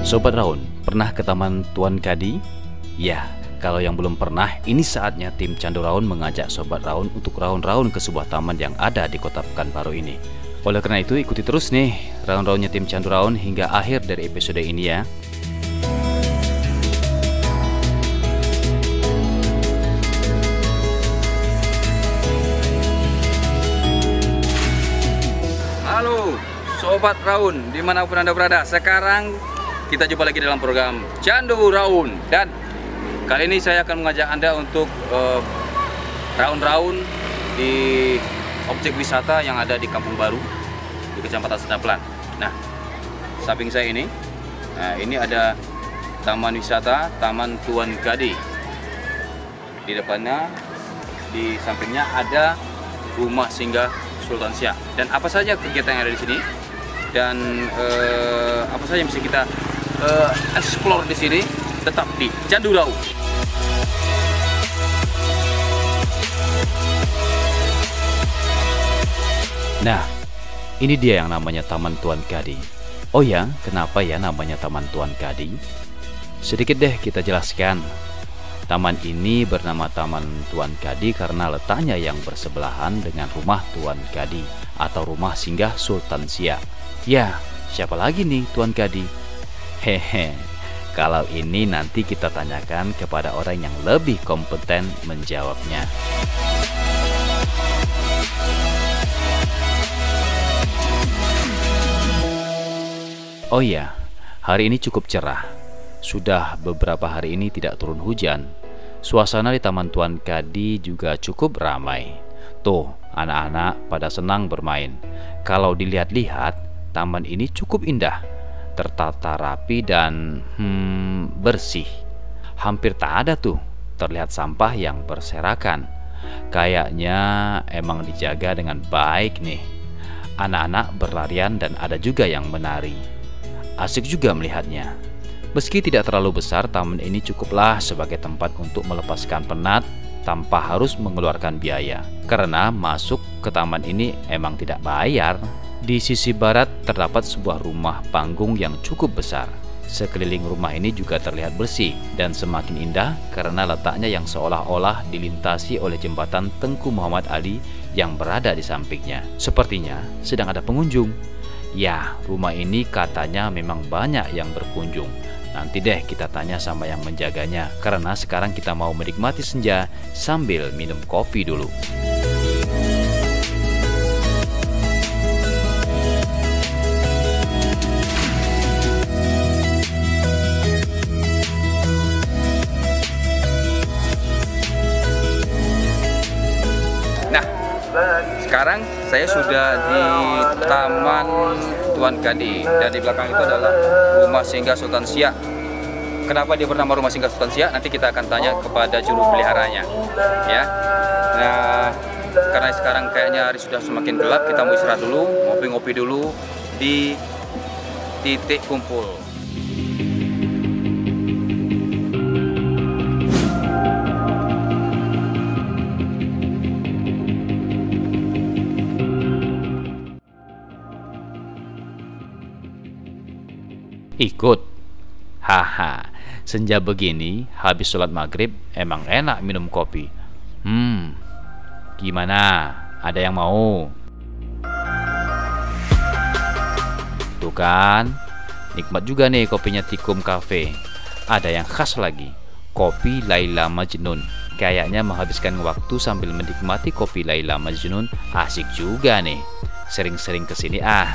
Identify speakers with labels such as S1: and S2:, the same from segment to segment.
S1: Sobat Raun, pernah ke Taman Tuan Kadi? Ya, kalau yang belum pernah, ini saatnya tim Candu Raun mengajak Sobat Raun untuk raun-raun ke sebuah taman yang ada di kota Pekanbaru ini. Oleh karena itu, ikuti terus nih raun-raunnya tim Candu Raun hingga akhir dari episode ini ya. Halo Sobat Raun, dimanapun Anda berada. Sekarang kita jumpa lagi dalam program Candu Raun. Dan kali ini saya akan mengajak Anda untuk raun-raun di objek wisata yang ada di Kampung Baru, di Kecamatan Sedaplan. Nah, samping saya ini, ini ada Taman Wisata Taman Tuan Kadi. Di depannya, di sampingnya ada Rumah Singgah Sultan Siak. Dan apa saja kegiatan yang ada di sini dan apa saja yang bisa kita explore di sini, tetap di Candu Raun. Nah, ini dia yang namanya Taman Tuan Kadi. Oh ya, kenapa ya namanya Taman Tuan Kadi? Sedikit deh kita jelaskan. Taman ini bernama Taman Tuan Kadi karena letaknya yang bersebelahan dengan rumah Tuan Kadi atau rumah singgah Sultan Siak. Ya, siapa lagi nih Tuan Kadi? Hehe, kalau ini nanti kita tanyakan kepada orang yang lebih kompeten menjawabnya. Oh iya, hari ini cukup cerah. Sudah beberapa hari ini tidak turun hujan. Suasana di Taman Tuan Kadi juga cukup ramai. Tuh, anak-anak pada senang bermain. Kalau dilihat-lihat, taman ini cukup indah, tertata rapi dan bersih. Hampir tak ada tuh terlihat sampah yang berserakan. Kayaknya emang dijaga dengan baik nih. Anak-anak berlarian dan ada juga yang menari. Asik juga melihatnya. Meski tidak terlalu besar, taman ini cukuplah sebagai tempat untuk melepaskan penat tanpa harus mengeluarkan biaya. Karena masuk ke taman ini emang tidak bayar. Di sisi barat terdapat sebuah rumah panggung yang cukup besar. Sekeliling rumah ini juga terlihat bersih dan semakin indah karena letaknya yang seolah-olah dilintasi oleh jembatan Tengku Muhammad Ali yang berada di sampingnya. Sepertinya sedang ada pengunjung. Ya, rumah ini katanya memang banyak yang berkunjung. Nanti deh kita tanya sama yang menjaganya, karena sekarang kita mau menikmati senja sambil minum kopi dulu. Nah, sekarang saya sudah di Taman Tuan Kadi dan di belakang itu adalah Rumah Singgah Sultan Siak. Kenapa dia bernama Rumah Singgah Sultan Siak? Nanti kita akan tanya kepada juru peliharanya, ya. Nah, karena sekarang kayaknya hari sudah semakin gelap, kita mau istirahat dulu, ngopi-ngopi dulu di titik kumpul. Ikut? Haha, senja begini habis sholat maghrib emang enak minum kopi. Gimana? Ada yang mau? Tuh kan, nikmat juga nih kopinya Tikum Cafe. Ada yang khas lagi, kopi Laila Majnun. Kayaknya menghabiskan waktu sambil menikmati kopi Laila Majnun asik juga nih. Sering-sering kesini ah.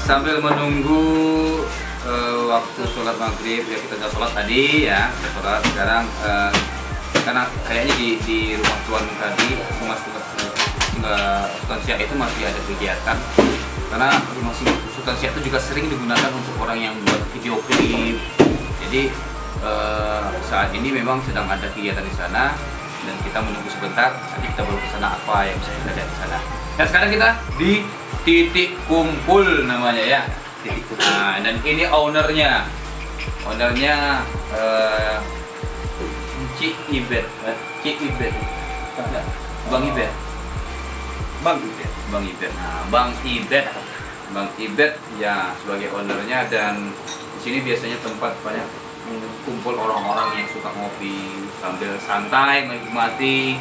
S1: Sambil menunggu waktu sholat maghrib, ya kita sudah sholat tadi ya, sholat. Sekarang karena kayaknya di rumah Tuan Kadi, rumah Sultan Siak itu masih ada kegiatan. Karena rumah Sultan Siak itu juga sering digunakan untuk orang yang buat video klip. Jadi saat ini memang sedang ada kegiatan di sana dan kita menunggu sebentar. Nanti kita baru ke sana apa yang bisa kita lihat di sana. Dan sekarang kita di titik kumpul namanya ya. Nah, dan ini ownernya Cik Ibet, Bang Ibet. Nah, Bang Ibet Bang Ibet ya sebagai ownernya, dan di sini biasanya tempat banyak kumpul orang-orang yang suka ngopi sambil santai menikmati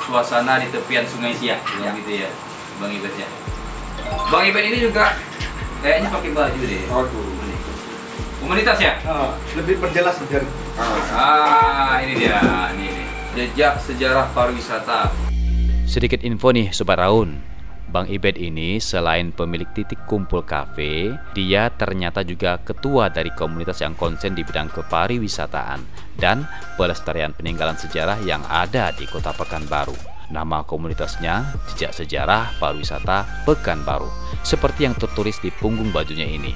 S1: suasana di tepian Sungai Siak, gitu ya, Bang Ibet ya. Bang Ibet ini juga kayaknya pakai baju deh. Komunitas ya?
S2: Lebih perjelas biar.
S1: Ini dia, ini jejak sejarah pariwisata.
S3: Sedikit info nih Sobat Raun. Bang Ibet ini selain pemilik titik kumpul kafe, dia ternyata juga ketua dari komunitas yang konsen di bidang kepariwisataan dan pelestarian peninggalan sejarah yang ada di Kota Pekanbaru. Nama komunitasnya Jejak Sejarah Pariwisata Pekanbaru, seperti yang tertulis di punggung bajunya ini.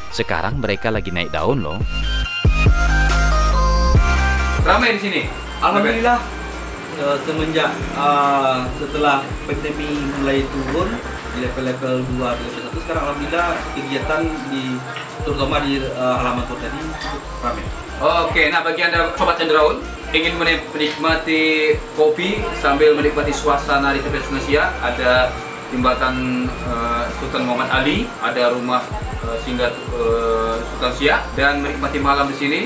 S3: Sekarang mereka lagi naik daun loh.
S1: Ramai di sini.
S2: Alhamdulillah. Semenjak setelah PTM mulai turun di level 2, level 1, sekarang alhamdulillah kegiatan terutama di halaman kota tadi cukup ramai.
S1: Oke, nah bagi Anda Sobat Cenderawun ingin menikmati kopi sambil menikmati suasana di tepian Sungai Siak, ada jembatan Sultan Muhammad Ali, ada rumah singgah Sultan Siak, dan menikmati malam di sini.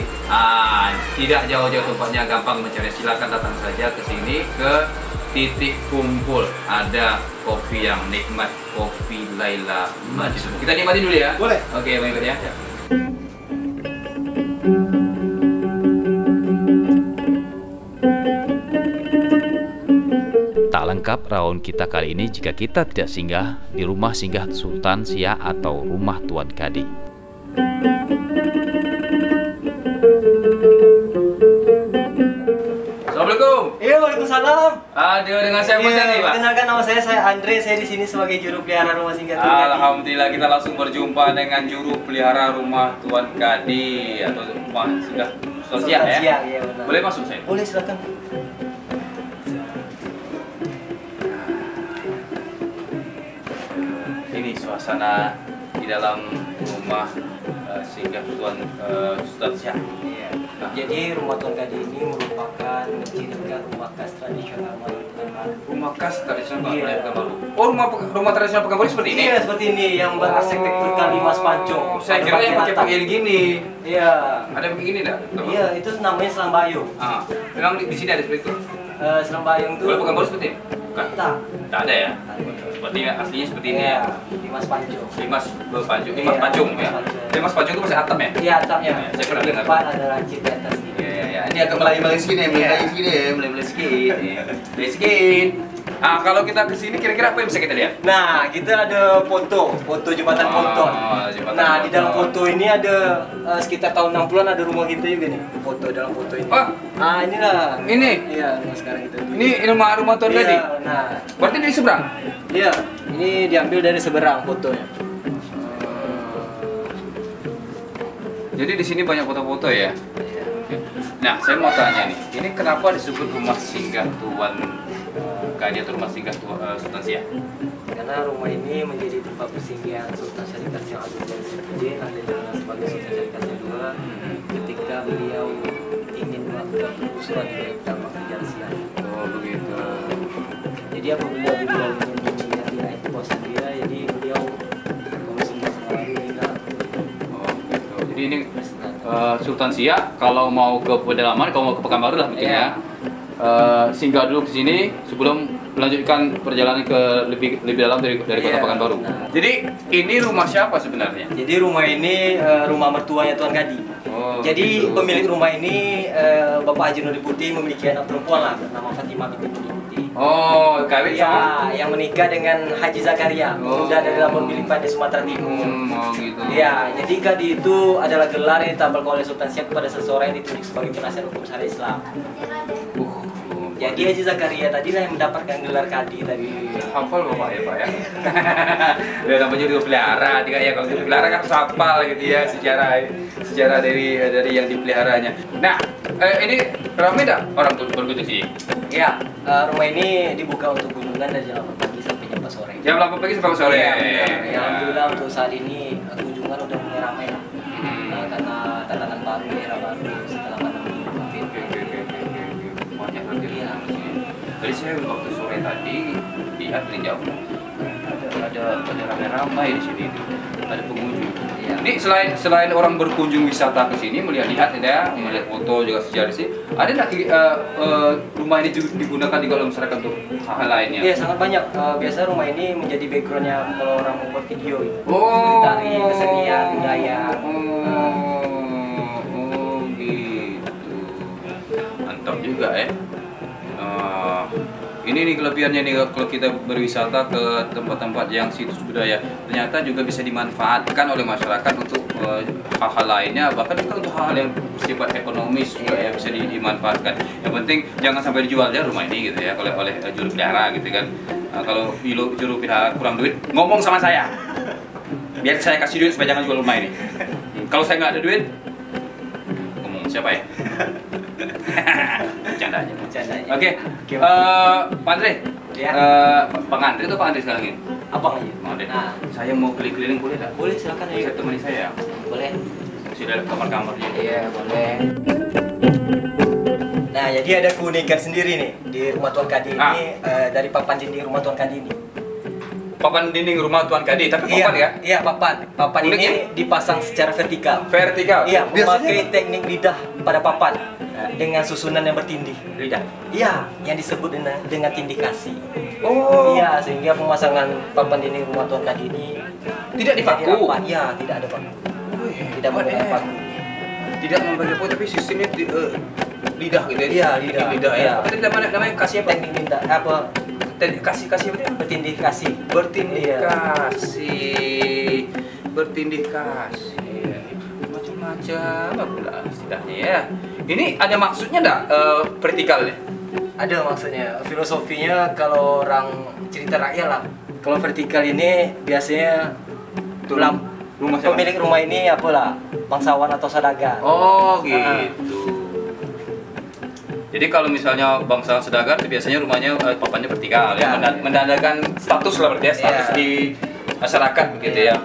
S1: Tidak jauh-jauh tempatnya, gampang mencari. Silakan datang saja ke sini, ke titik kumpul. Ada kopi yang nikmat, kopi Laila Majid. Kita nikmati dulu ya.
S2: Boleh.
S1: Oke, Bang Ibet ya.
S3: Tak lengkap raun kita kali ini jika kita tidak singgah di rumah singgah Sultan Siak atau rumah Tuan Kadi.
S1: Assalamualaikum.
S4: Iya, waalaikumsalam.
S1: Ada dengan saya Mas nih, Pak.
S4: Kenalkan, nama saya Andre. Saya di sini sebagai juru pelihara rumah singgah Tuan Kadi.
S1: Alhamdulillah, kita langsung berjumpa dengan juru pelihara rumah Tuan Kadi atau rumah singgah Sultan Siak ya.
S4: Siak, iya benar.
S1: Boleh masuk saya?
S4: Boleh, silakan.
S1: Ini suasana di dalam rumah singgah Tuan Sultan Siak.
S4: Iya. Jadi rumah Tuan Kadi ini merupakan mencirikan rumah khas tradisional Pekanbaru.
S1: Rumah khas tradisional
S4: Iya.
S1: Pekanbaru. Oh, rumah tradisional Pekanbaru seperti ini?
S4: Iya, seperti ini yang berarsitektur Kalimas Pancong.
S1: Saya kira yang pakai pakaian gini.
S4: Iya.
S1: Ada begini enggak?
S4: Iya, itu namanya Selambayung.
S1: Memang di sini ada seperti itu.
S4: Selambayung itu.
S1: Kalau Pekanbaru seperti ini? Bukan.
S4: Tak
S1: ada ya? Seperti aslinya seperti ini ya.
S4: Dimas Pancong.
S1: Dimas Pancung,
S4: Iya,
S1: Pancung ya.
S4: Pancung.
S1: Dimas Pancung itu masih atap ya?
S4: Iya, atapnya.
S1: Saya pernah dengar.
S4: Depan ada lancip di atas ini.
S1: Ya. Ini agak melayu-melayu sedikit ya, melayu-melayu sedikit. Melayu sedikit. Kalau kita ke sini kira-kira apa yang bisa kita lihat?
S4: Nah, kita ada foto jembatan Ponton.
S1: Jembatan
S4: Nah, di
S1: Ponton.
S4: dalam foto ini ada sekitar tahun 60-an ada rumah kita juga nih. Foto dalam foto ini.
S1: Oh.
S4: Inilah.
S1: Ini?
S4: Iya, rumah sekarang kita.
S1: Ini rumah Tuan Kadi?
S4: Iya, nah.
S1: Berarti di seberang?
S4: Iya, ini diambil dari seberang fotonya.
S1: Jadi di sini banyak foto-foto ya?
S4: Iya.
S1: Nah, saya mau tanya nih, ini kenapa disebut rumah singgah Tuan Kadi atau rumah singgah Sultan Siak?
S4: Karena rumah ini menjadi tempat persinggahan Sultan Syarikat yang Agung dan Sipudin ada sebagai Sultan Syarikat kedua ketika beliau ingin melakukan penggusuran di Tambang Kerajaan Siak.
S1: Oh begitu.
S4: Jadi apabila beliau ingin menjadi kekuasaan dia, jadi beliau berkongsi sama meninggal.
S1: Oh gitu. Jadi ini Sultan Siak kalau mau ke pedalaman, kalau mau ke Pekanbaru lah mungkin ya. Singgah dulu ke sini sebelum melanjutkan perjalanan ke lebih dalam dari kota
S4: Iya,
S1: Pekanbaru.
S4: benar.
S1: Jadi ini rumah siapa sebenarnya?
S4: Jadi rumah ini rumah mertuanya Tuan Kadi.
S1: Oh,
S4: Jadi
S1: gitu.
S4: pemilik rumah ini Bapak Haji Nuri Putih memiliki anak perempuan lah bernama Fatimah binti Nuri Putih.
S1: Oh, kawin sama?
S4: Ya, yang menikah dengan Haji Zakaria, pemuda dari Lampung Bilipan di Sumatera Timur.
S1: Oh gitu.
S4: Ya, jadi Kadi itu adalah gelar yang ditampilkan oleh Sultan Siak kepada seseorang yang ditunjuk sebagai penasihat hukum syariat Islam. Jadi Haji Zakaria tadi lah yang mendapatkan gelar Kadi tadi.
S1: Hafal Bapak ya Pak ya. Udah namanya juga pelihara, tidak ya, kalau dipelihara kan harus hafal gitu ya sejarah dari yang dipeliharanya. Nah, ini ramai dah orang berkunjung sini.
S4: Ya, rumah ini dibuka untuk kunjungan dari jam 8 pagi sampai jam 4 sore.
S1: Jam 8 pagi sampai sore.
S4: Ya, benar. Ya, alhamdulillah untuk saat ini kunjungan udah mulai ramai lah. Karena tatanan baru, era baru setelah pandemi COVID.
S1: Banyak lagi. Jadi saya waktu sore tadi lihat dari jauh
S3: ada ramai-ramai di sini, ada pengunjung.
S4: Iya.
S3: Ini selain orang berkunjung wisata ke sini melihat ya, melihat foto juga sejarah sih. Ada nggak rumah ini juga digunakan juga oleh masyarakat untuk hal lainnya?
S4: Iya, sangat banyak. Biasa rumah ini menjadi backgroundnya kalau orang membuat video.
S3: Oh,
S4: Tari, kesenian, budaya.
S3: Gitu. Mantap juga ya. Ini nih kelebihannya nih kalau kita berwisata ke tempat-tempat yang situs budaya, ternyata juga bisa dimanfaatkan oleh masyarakat untuk hal-hal lainnya, bahkan juga untuk hal-hal yang bersifat ekonomis juga ya bisa dimanfaatkan. Yang penting jangan sampai dijual ya rumah ini gitu ya oleh juru pelihara gitu kan. Kalau juru pelihara kurang duit, ngomong sama saya, biar saya kasih duit supaya jangan jual rumah ini. Kalau saya nggak ada duit, ngomong siapa ya? Bercanda aja. Oke. Pak Andre.
S4: Ya.
S3: Bang Andre itu Pak Andre sekarang ini?
S4: Abang aja.
S3: Bang Andre.
S4: Nah,
S3: Saya mau keliling-keliling boleh nggak?
S4: boleh silakan
S3: Bisa
S4: ayo.
S3: temani saya.
S4: Boleh.
S3: Masih ada kamar-kamarnya.
S4: Iya, boleh. Nah, jadi ada keunikan sendiri nih di rumah Tuan Kadi ini dari papan dinding rumah Tuan Kadi ini.
S3: Papan dinding rumah Tuan Kadi, tapi papan ya?
S4: Iya, papan. Papan
S3: Unik
S4: ini
S3: ya?
S4: dipasang secara vertikal.
S3: Vertikal.
S4: Iya,
S3: Biasanya
S4: memakai teknik lidah pada papan dengan susunan yang bertindih.
S3: lidah.
S4: Iya, yang disebut dengan tindikasi.
S3: Oh.
S4: Iya, sehingga pemasangan papan dinding rumah Tuan Kadi ini
S3: Tidak dipaku.
S4: jadi rapat. Iya, tidak ada paku. Tidak menggunakan paku.
S3: Tidak memberi paku, tapi sistemnya lidah gitu ya?
S4: Iya, lidah.
S3: Lidah ya.
S4: Iya.
S3: Apa tadi namanya kasih apa?
S4: Teknik lidah apa?
S3: Kasih apa dia?
S4: Bertindih kasih.
S3: Bertindih
S4: Iya.
S3: kasih, bertindih kasih, macam-macam apa pula istilahnya ya. Ini ada maksudnya enggak vertikalnya?
S4: Ada maksudnya. Filosofinya kalau orang cerita rakyat lah. Kalau vertikal ini biasanya
S3: Rumah siapa?
S4: pemilik rumah ini apalah bangsawan atau saudagar.
S3: Oh gitu. Jadi kalau misalnya bangsa sedagar itu biasanya rumahnya papannya vertikal ya,
S4: Ya.
S3: menandakan status lah berarti ya, status
S4: Ya.
S3: di masyarakat begitu ya.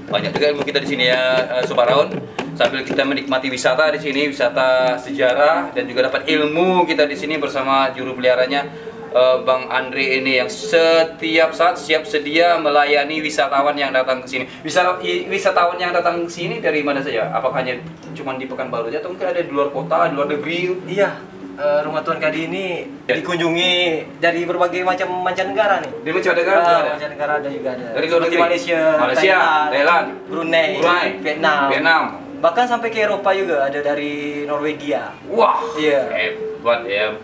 S3: Banyak juga ilmu kita di sini ya, Sobat Raun. Sambil kita menikmati wisata di sini, wisata sejarah dan juga dapat ilmu kita di sini bersama juru peliharanya Bang Andre ini yang setiap saat siap sedia melayani wisatawan yang datang ke sini. Wisatawan yang datang ke sini dari mana saja? Apakah hanya cuma di Pekanbaru saja atau mungkin ada di luar kota, di luar negeri?
S4: Iya, rumah Tuan Kadi ini dikunjungi dari berbagai macam mancanegara nih.
S3: Di mancanegara juga ada?
S4: Mancanegara ada juga ada.
S3: Dari luar
S4: Seperti
S3: negeri?
S4: Malaysia,
S3: Thailand,
S4: Brunei,
S3: Vietnam.
S4: Bahkan sampai ke Eropa juga ada dari Norwegia.
S3: Wah,
S4: Iya.
S3: hebat ya.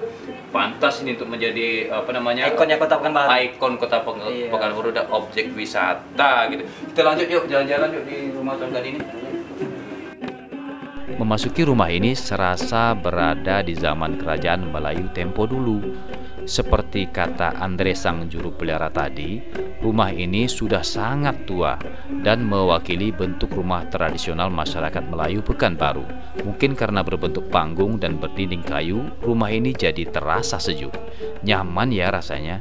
S3: Pantas ini untuk menjadi apa namanya?
S4: Ikonnya Kota Pekanbaru.
S3: Ikon Kota
S4: Iya.
S3: Pekanbaru dan objek wisata gitu. Kita lanjut yuk, jalan-jalan yuk di rumah Tuan Kadi ini.
S1: Memasuki rumah ini serasa berada di zaman kerajaan Melayu tempo dulu. Seperti kata Andre sang juru pelihara tadi, rumah ini sudah sangat tua dan mewakili bentuk rumah tradisional masyarakat Melayu Pekanbaru. Mungkin karena berbentuk panggung dan berdinding kayu, rumah ini jadi terasa sejuk. Nyaman ya rasanya.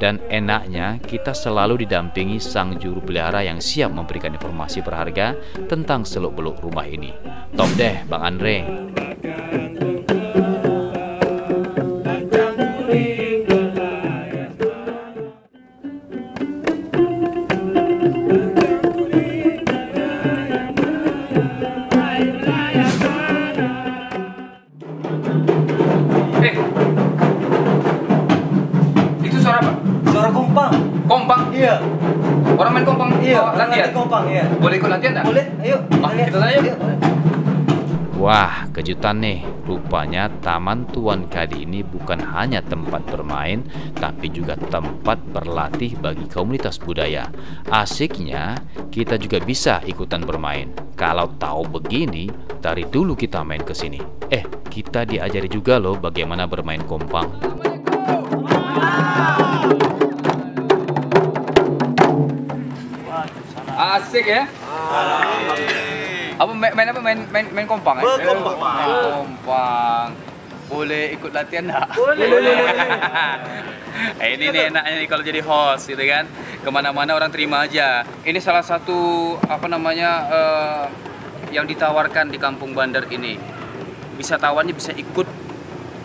S1: Dan enaknya kita selalu didampingi sang juru pelihara yang siap memberikan informasi berharga tentang seluk-beluk rumah ini. Top deh Bang Andre.
S3: Itu suara apa?
S4: Suara kompang.
S3: Kompang?
S4: Iya.
S3: Orang main kompang?
S4: Iya,
S3: Latihan?
S4: kompang, iya.
S3: Boleh ikut latihan tak?
S4: Boleh, ayo.
S3: Kita tanya yuk.
S4: Iya, boleh.
S1: Wah, kejutan nih. Rupanya Taman Tuan Kadi ini bukan hanya tempat bermain, tapi juga tempat berlatih bagi komunitas budaya. Asiknya, kita juga bisa ikutan bermain. Kalau tahu begini, dari dulu kita main ke sini. Kita diajari juga loh bagaimana bermain kompang.
S3: Asik ya? Apa main apa? Main kompang ya? Kompang. Boleh ikut latihan enggak? Boleh. Ini nih enaknya nih kalau jadi host gitu kan. Kemana-mana orang terima aja. Ini salah satu apa namanya yang ditawarkan di Kampung Bandar ini. Wisatawannya bisa ikut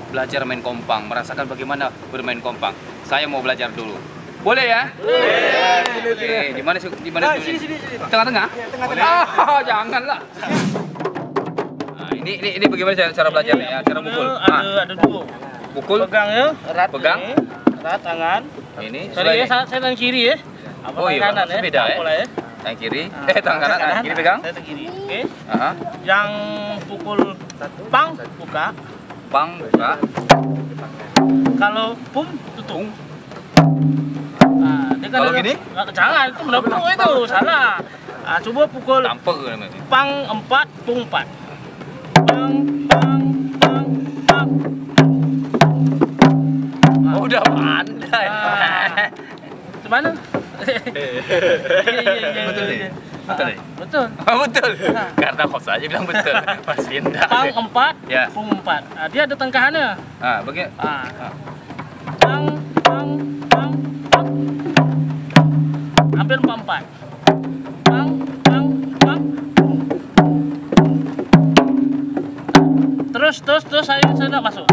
S3: belajar main kompang, merasakan bagaimana bermain kompang. Saya mau belajar dulu. Boleh ya? Boleh. Di mana sini? Tengah-tengah? Ah, janganlah. Nah, ini bagaimana cara belajarnya ya? Cara pukul.
S5: Ada dua.
S3: Pukul.
S5: Pegang ya, erat.
S3: Pegang.
S5: Ini, erat tangan.
S3: Ini.
S5: Sorry ya, saya tangan kiri ya.
S3: Oh iya,
S5: kanan ya.
S3: beda ya.
S5: Ya.
S3: Tangan kiri. Tangan kanan. Kiri pegang.
S5: Saya tangan kiri. Oke.
S3: Aha.
S5: Yang pukul pang buka.
S3: Pang buka.
S5: Kalau pum tutup. Nah, dia
S3: Kalau gini?
S5: Jangan, itu menepuk itu, salah. Nah, coba pukul
S3: Tampak namanya.
S5: pang 4, pung 4. Pang, pang, pang, pang.
S3: Oh, udah pandai.
S5: Gimana?
S3: Betul nih. Betul nih.
S5: Betul.
S3: Betul. Karena host aja bilang betul. Pas pindah.
S5: Pang 4,
S3: Ya.
S5: pung 4. Nah, dia ada tengkahannya.
S3: Ah, begini.
S5: Pang, pang, pang, pang. Hampir 4. Pang, pang, pang. Terus saya tidak masuk.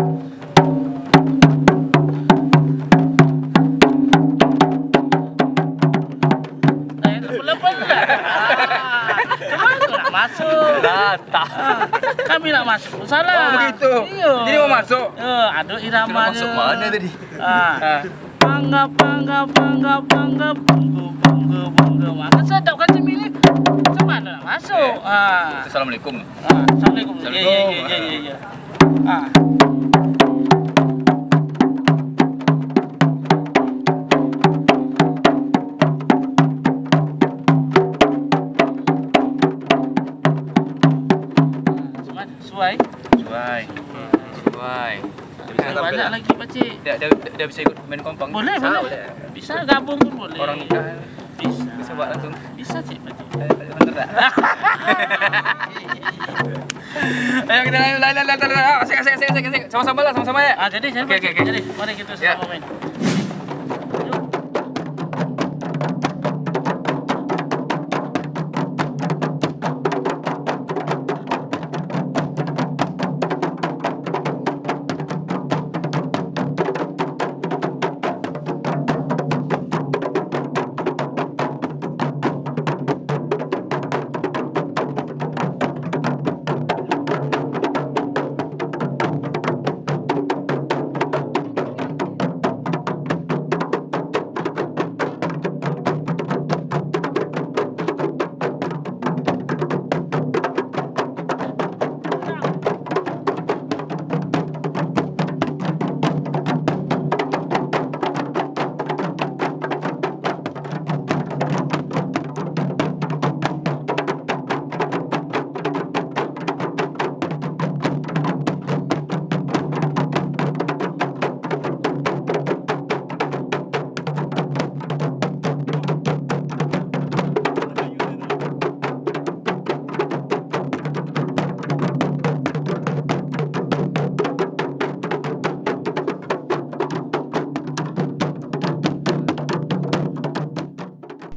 S5: Masuk. Kan bilang masuk. Salah.
S3: Oh, begitu.
S5: Iya.
S3: Jadi mau masuk.
S5: Aduh iramanya.
S3: Masuk mana tadi?
S5: Bangga, bangga, bangga, bangga, bangga, bangga, bangga. Maka sedap kan cemili. Mana masuk?
S3: Assalamualaikum.
S5: Assalamualaikum.
S3: Assalamualaikum.
S5: Iya. Suai. Banyak lagi pakcik.
S3: Dia bisa ikut main kompang.
S5: Boleh. Bisa gabung pun boleh.
S3: Orang nikah.
S5: Bisa
S3: buat langsung.
S5: Bisa cik pakcik.
S3: Bener tak? Ayo kita asik. Sama-sama ya.
S5: Jadi
S3: Oke.
S5: jadi mari kita sama main.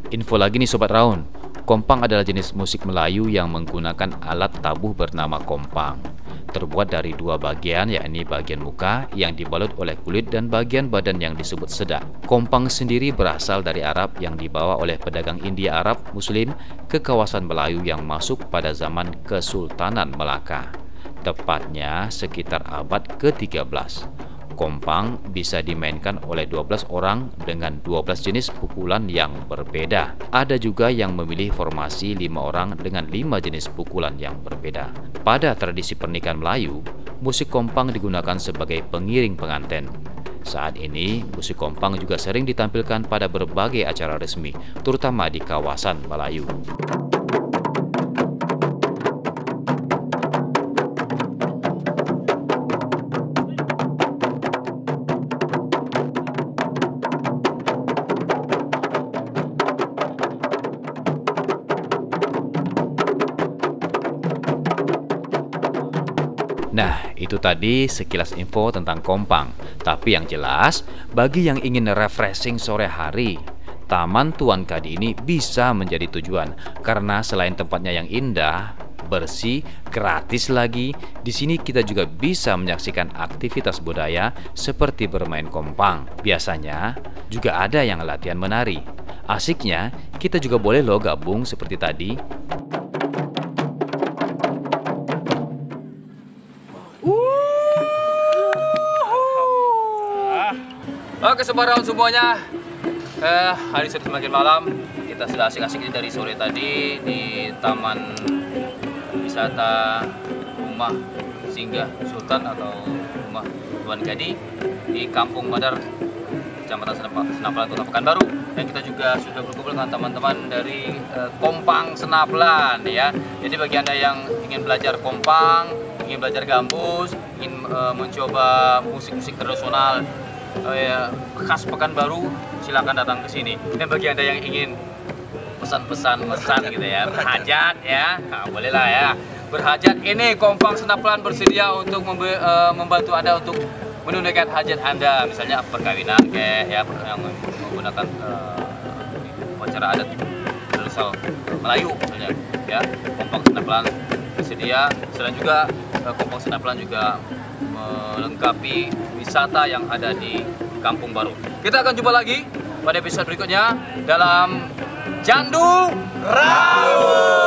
S1: Info lagi nih Sobat Raun, kompang adalah jenis musik Melayu yang menggunakan alat tabuh bernama kompang. Terbuat dari dua bagian, yakni bagian muka yang dibalut oleh kulit dan bagian badan yang disebut sedak. Kompang sendiri berasal dari Arab yang dibawa oleh pedagang India Arab Muslim ke kawasan Melayu yang masuk pada zaman Kesultanan Melaka, tepatnya sekitar abad ke-13. Kompang bisa dimainkan oleh 12 orang dengan 12 jenis pukulan yang berbeda. Ada juga yang memilih formasi 5 orang dengan 5 jenis pukulan yang berbeda. Pada tradisi pernikahan Melayu, musik kompang digunakan sebagai pengiring pengantin. Saat ini, musik kompang juga sering ditampilkan pada berbagai acara resmi, terutama di kawasan Melayu. Nah, itu tadi sekilas info tentang kompang. Tapi yang jelas, bagi yang ingin refreshing sore hari, Taman Tuan Kadi ini bisa menjadi tujuan. Karena selain tempatnya yang indah,
S3: bersih, gratis lagi. Di sini kita juga bisa menyaksikan aktivitas budaya seperti bermain kompang. Biasanya juga ada yang latihan menari. Asiknya, kita juga boleh loh gabung seperti tadi.
S1: Oke Sobat Raun semuanya, hari sudah semakin malam. Kita sudah asik-asik dari sore tadi di Taman Wisata Rumah Singgah Sultan atau Rumah Tuan Gadi di Kampung Badar, Kecamatan Senaplan, Kota Pekanbaru. Dan kita juga sudah berkumpul dengan teman-teman dari Kompang Senaplan ya. Jadi bagi Anda yang ingin belajar kompang, ingin belajar gambus, ingin mencoba musik-musik tradisional khas Pekanbaru, silakan datang ke sini. Dan bagi Anda yang ingin pesan gitu ya, berhajat ya, nah, bolehlah ya berhajat. Ini Kompang Senaplan bersedia untuk membantu Anda untuk menunaikan hajat Anda, misalnya perkawinan kayak ya yang menggunakan upacara adat tradisional Melayu misalnya ya. Kompang Senaplan bersedia. Selain juga Kompang Senaplan juga melengkapi wisata yang ada di Kampung Baru. Kita akan jumpa lagi pada episode berikutnya dalam Candu Raun.